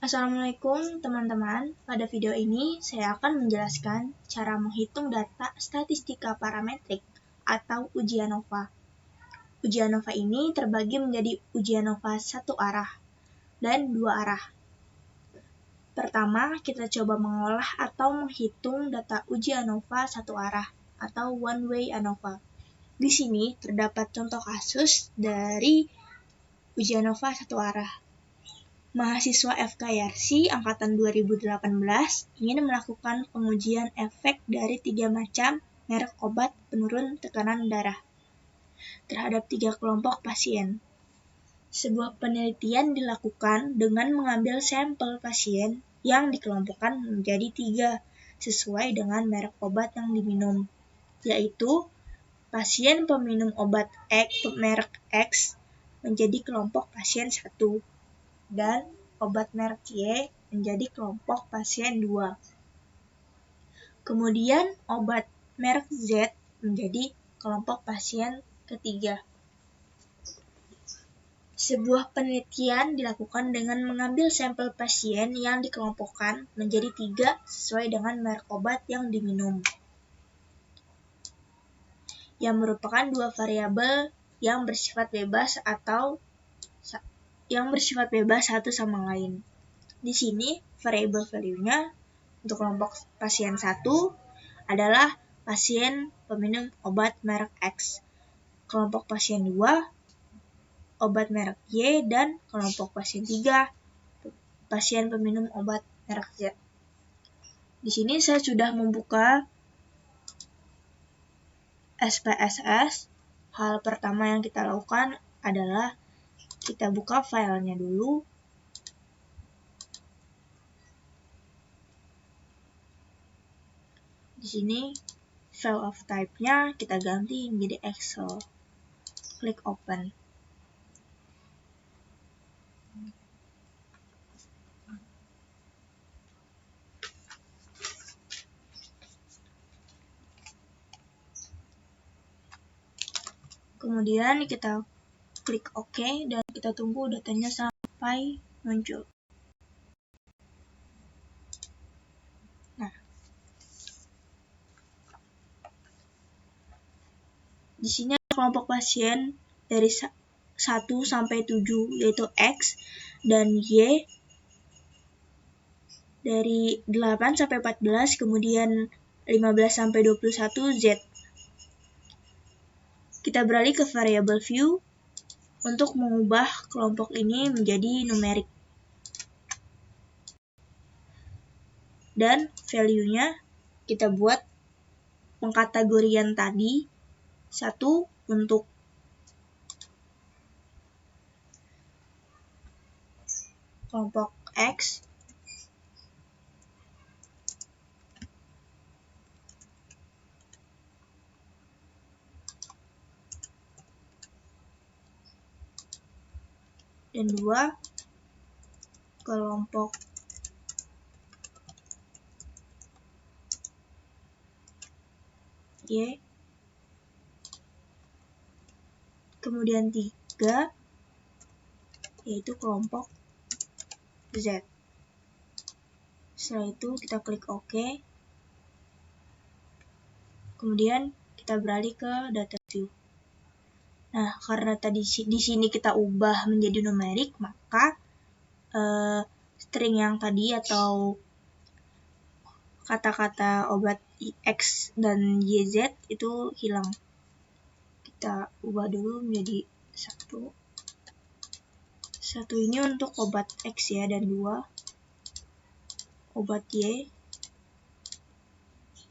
Assalamualaikum teman-teman, pada video ini saya akan menjelaskan cara menghitung data statistika parametrik atau uji ANOVA. Uji ANOVA ini terbagi menjadi uji ANOVA satu arah dan dua arah. Pertama, kita coba mengolah atau menghitung data uji ANOVA satu arah atau one way ANOVA. Di sini terdapat contoh kasus dari uji ANOVA satu arah. Mahasiswa FKIRC Angkatan 2018 ingin melakukan pengujian efek dari 3 macam merek obat penurun tekanan darah terhadap 3 kelompok pasien. Sebuah penelitian dilakukan dengan mengambil sampel pasien yang dikelompokkan menjadi 3 sesuai dengan merek obat yang diminum, yaitu pasien peminum obat merek X menjadi kelompok pasien 1. Dan obat merek Y menjadi kelompok pasien 2. Kemudian obat merek Z menjadi kelompok pasien ketiga. Sebuah penelitian dilakukan dengan mengambil sampel pasien yang dikelompokkan menjadi 3 sesuai dengan merek obat yang diminum, yang merupakan 2 variabel yang bersifat bebas satu sama lain. Di sini variabel value-nya untuk kelompok pasien 1 adalah pasien peminum obat merek X, kelompok pasien 2 obat merek Y, dan kelompok pasien 3 pasien peminum obat merek Z. Di sini saya sudah membuka SPSS. Hal pertama yang kita lakukan adalah kita buka filenya dulu. Di sini file of type-nya kita ganti menjadi Excel. Klik open. Kemudian kita klik OK dan kita tunggu datanya sampai muncul. Nah, di sini kelompok pasien dari 1 sampai 7 yaitu X, dan Y dari 8 sampai 14, kemudian 15 sampai 21 Z. Kita beralih ke variabel view untuk mengubah kelompok ini menjadi numerik. Dan value-nya kita buat pengkategorian tadi, 1 untuk kelompok X, dan 2 kelompok Y, kemudian 3 yaitu kelompok Z. Setelah itu kita klik OK. Kemudian kita beralih ke data view. Nah, karena tadi di sini kita ubah menjadi numerik, maka string yang tadi atau kata-kata obat X dan YZ itu hilang. Kita ubah dulu menjadi 1. 1 ini untuk obat X ya, dan 2 obat Y,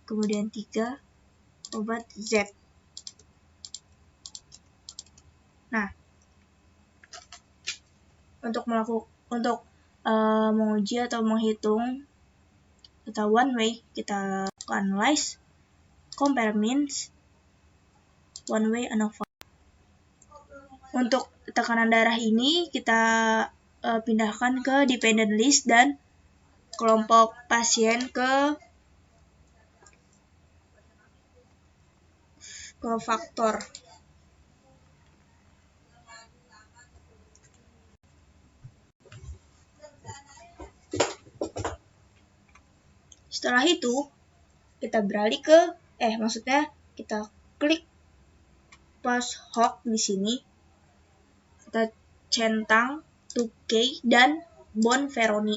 kemudian 3 obat Z. Nah, untuk menguji atau menghitung data one way, kita analyze, compare means, one way ANOVA. Untuk tekanan darah ini kita pindahkan ke dependent list dan kelompok pasien ke faktor. Setelah itu, kita beralih ke, kita klik post hoc di sini. Kita centang 2K dan Bonferroni.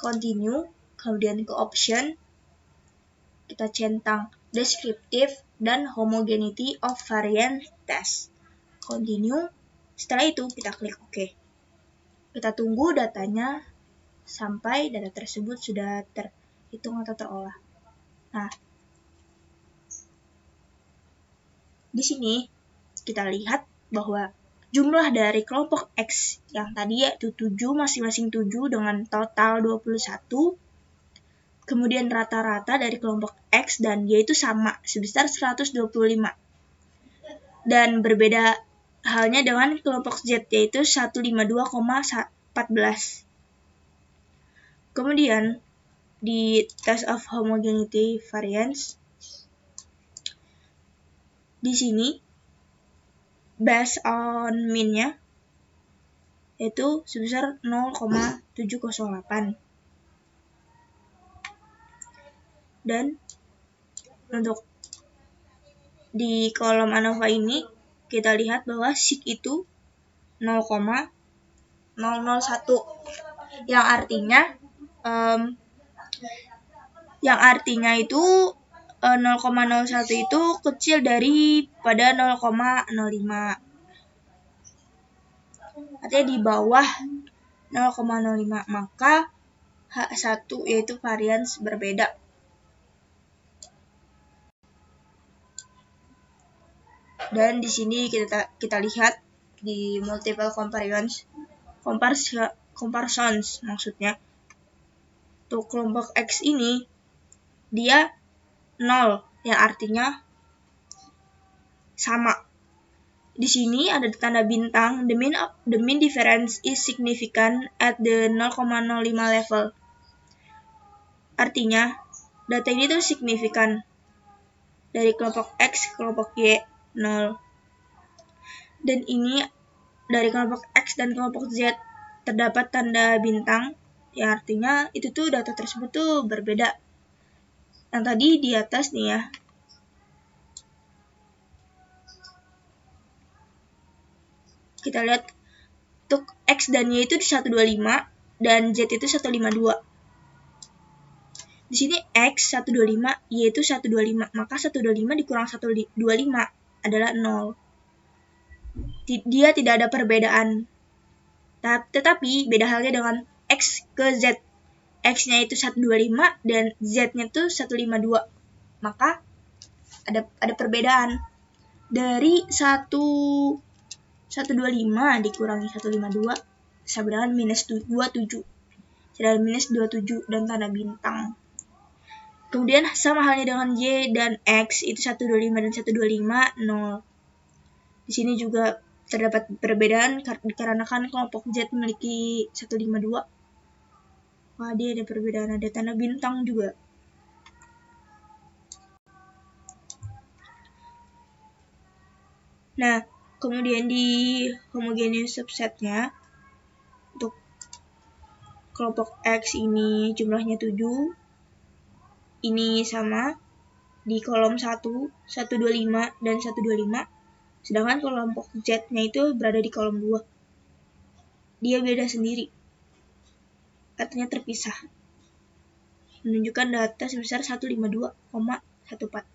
Continue, kemudian ke option, kita centang descriptive dan homogeneity of variance test. Continue, setelah itu kita klik OK. Kita tunggu datanya sampai data tersebut sudah terhitung atau terolah. Nah, di sini kita lihat bahwa jumlah dari kelompok X yang tadi yaitu 7, masing-masing 7 dengan total 21. Kemudian rata-rata dari kelompok X dan Y itu sama, sebesar 125. Dan berbeda halnya dengan kelompok Z, yaitu 152,14. Kemudian, di test of homogeneity variance, di sini, based on mean-nya, yaitu sebesar 0,708. Dan untuk di kolom ANOVA ini kita lihat bahwa sig itu 0,001 yang artinya itu 0,01 itu kecil daripada 0,05. Artinya di bawah 0,05, maka H1 yaitu varians berbeda. Dan di sini kita lihat di multiple comparisons maksudnya. Untuk kelompok X ini dia 0 yang artinya sama. Di sini ada tanda bintang, the mean difference is significant at the 0,05 level. Artinya data ini tuh signifikan dari kelompok X, kelompok Y 0. Dan ini dari kelompok X dan kelompok Z terdapat tanda bintang, ya artinya itu tuh data tersebut tuh berbeda. Yang tadi di atas nih ya. Kita lihat untuk X dan Y itu 125 dan Z itu 152. Di sini X 125, Y itu 125, maka 125 dikurang 125 adalah 0. Dia tidak ada perbedaan. Tetapi beda halnya dengan X ke Z. X-nya itu 125 dan Z-nya itu 152. Maka ada perbedaan. Dari 125 dikurangi 152 sama dengan minus 27. Sedangkan minus 27 dan tanda bintang. Kemudian sama halnya dengan Y dan X, itu 125 dan 125, 0. Di sini juga terdapat perbedaan dikarenakan kelompok Z memiliki 152. Wah, dia ada perbedaan, ada tanda bintang juga. Nah, kemudian di homogeneous subsetnya, untuk kelompok X ini jumlahnya 7, ini sama di kolom 1, 125 dan 125. Sedangkan kelompok Z-nya itu berada di kolom 2. Dia beda sendiri. Artinya terpisah. Menunjukkan data sebesar 152,14.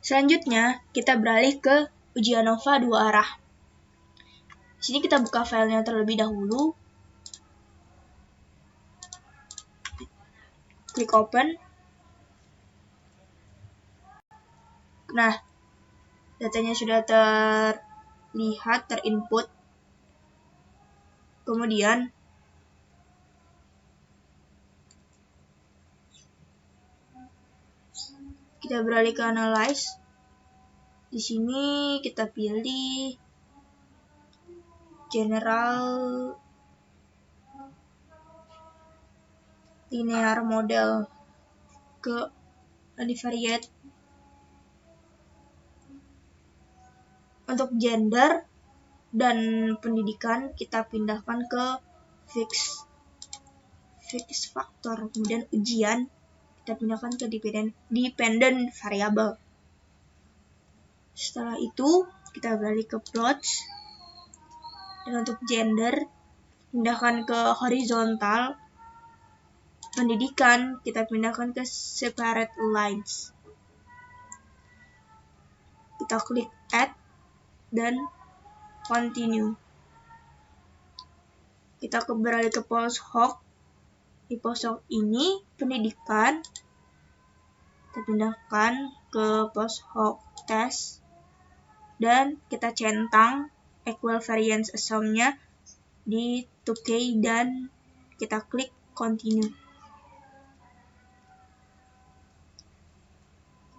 Selanjutnya, kita beralih ke uji ANOVA 2 arah. Di sini kita buka filenya terlebih dahulu. Klik open. Nah, datanya sudah terlihat, terinput. Kemudian kita beralih ke analyze. Di sini kita pilih general linear model ke univariate. Untuk gender dan pendidikan kita pindahkan ke fixed factor. Kemudian ujian kita pindahkan ke dependent variable. Setelah itu kita beralih ke plots, dan untuk gender pindahkan ke horizontal. Pendidikan kita pindahkan ke separate lines. Kita klik add dan continue. Kita beralih ke post-hoc. Di post-hoc ini pendidikan kita pindahkan ke post-hoc test dan kita centang equivariance assumption-nya di 2K dan kita klik continue.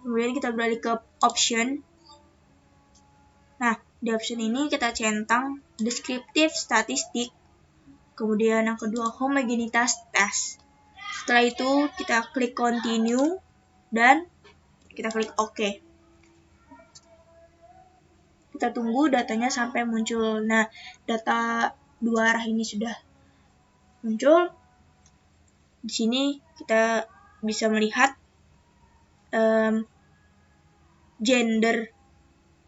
Kemudian kita beralih ke option. Nah, di option ini kita centang descriptive statistik. Kemudian yang kedua homogenitas test. Setelah itu kita klik continue dan kita klik OK. Kita tunggu datanya sampai muncul. Nah, data dua arah ini sudah muncul. Di sini kita bisa melihat gender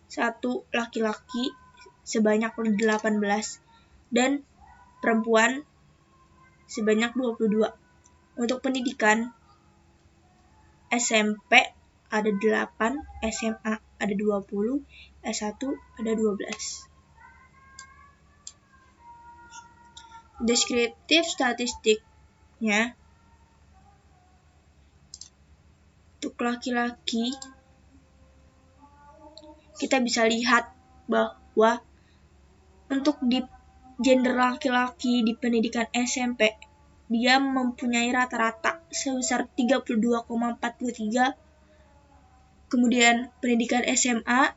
1 laki-laki sebanyak 18 dan perempuan sebanyak 22. Untuk pendidikan SMP ada 8, SMA ada 20, S1 ada 12. Deskriptif statistiknya untuk laki-laki kita bisa lihat bahwa untuk di gender laki-laki di pendidikan SMP dia mempunyai rata-rata sebesar 32,43. Kemudian pendidikan SMA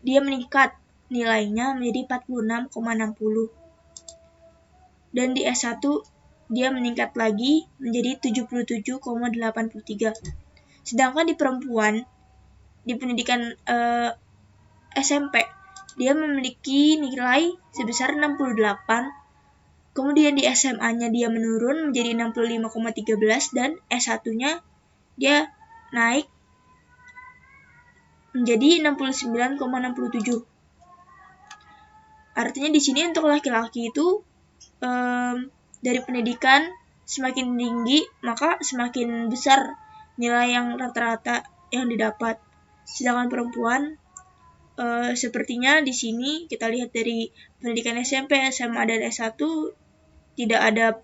dia meningkat nilainya menjadi 46,60. Dan di S1 dia meningkat lagi menjadi 77,83. Sedangkan di perempuan di pendidikan SMP dia memiliki nilai sebesar 68. Kemudian di SMA-nya dia menurun menjadi 65,13 dan S1-nya dia naik menjadi 69,67. Artinya di sini untuk laki-laki itu dari pendidikan semakin tinggi maka semakin besar nilai yang rata-rata yang didapat. Sedangkan perempuan sepertinya di sini kita lihat dari pendidikan SMP, SMA dan S1 tidak ada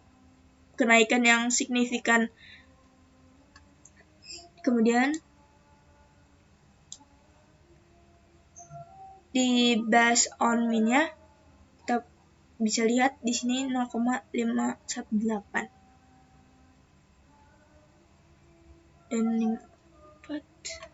kenaikan yang signifikan. Kemudian di based on mean-nya kita bisa lihat di sini 0,518 dan 54.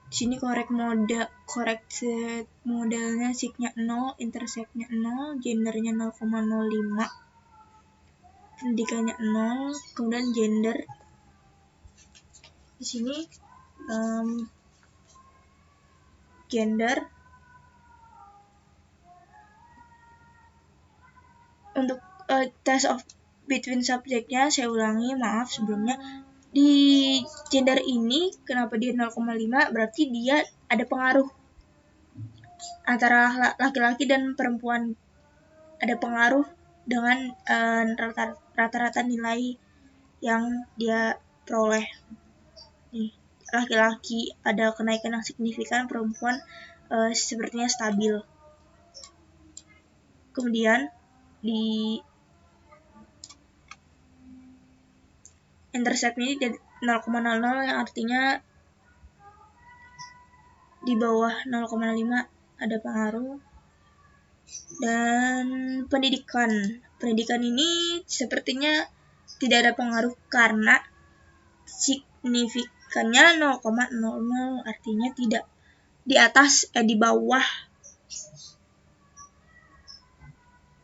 Di sini correct modelnya sig-nya 0, intercept-nya 0, gendernya 0,05, pendidikannya 0, kemudian gender. Di sini gender untuk test of between subject-nya saya ulangi, maaf sebelumnya. Di gender ini kenapa dia 0,5 berarti dia ada pengaruh antara laki-laki dan perempuan, ada pengaruh dengan rata-rata nilai yang dia peroleh. Nih, laki-laki ada kenaikan yang signifikan, perempuan sepertinya stabil. Kemudian di intercept ini 0,00 yang artinya di bawah 0,5 ada pengaruh. Dan pendidikan ini sepertinya tidak ada pengaruh karena signifikannya 0,00 artinya tidak di atas di bawah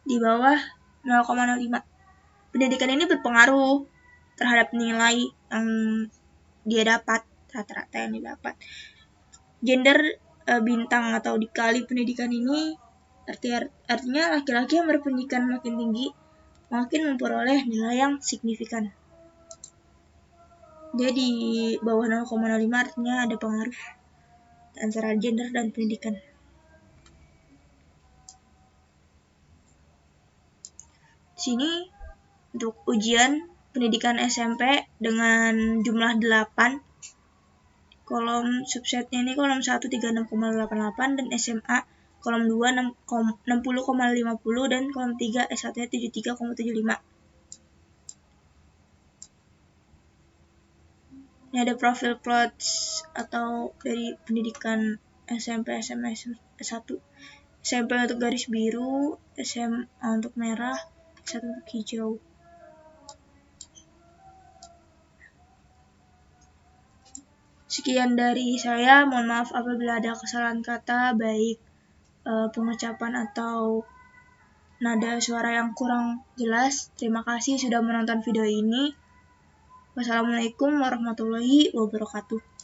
di bawah 0,05. Pendidikan ini berpengaruh terhadap nilai yang dia dapat, rata-rata yang didapat. Gender bintang atau dikali pendidikan ini artinya laki-laki yang berpendidikan makin tinggi makin memperoleh nilai yang signifikan. Jadi di bawah 0,05 artinya ada pengaruh antara gender dan pendidikan. Sini untuk ujian pendidikan SMP dengan jumlah 8. Kolom subsetnya ini kolom 1 36,88 dan SMA kolom 2 60,50 dan kolom 3 S1-nya 73,75. Ini ada profil plots atau dari pendidikan SMP, SMA, S1. SMP untuk garis biru, SMA untuk merah, S1 untuk hijau. Sekian dari saya, mohon maaf apabila ada kesalahan kata, baik pengucapan atau nada suara yang kurang jelas. Terima kasih sudah menonton video ini. Wassalamualaikum warahmatullahi wabarakatuh.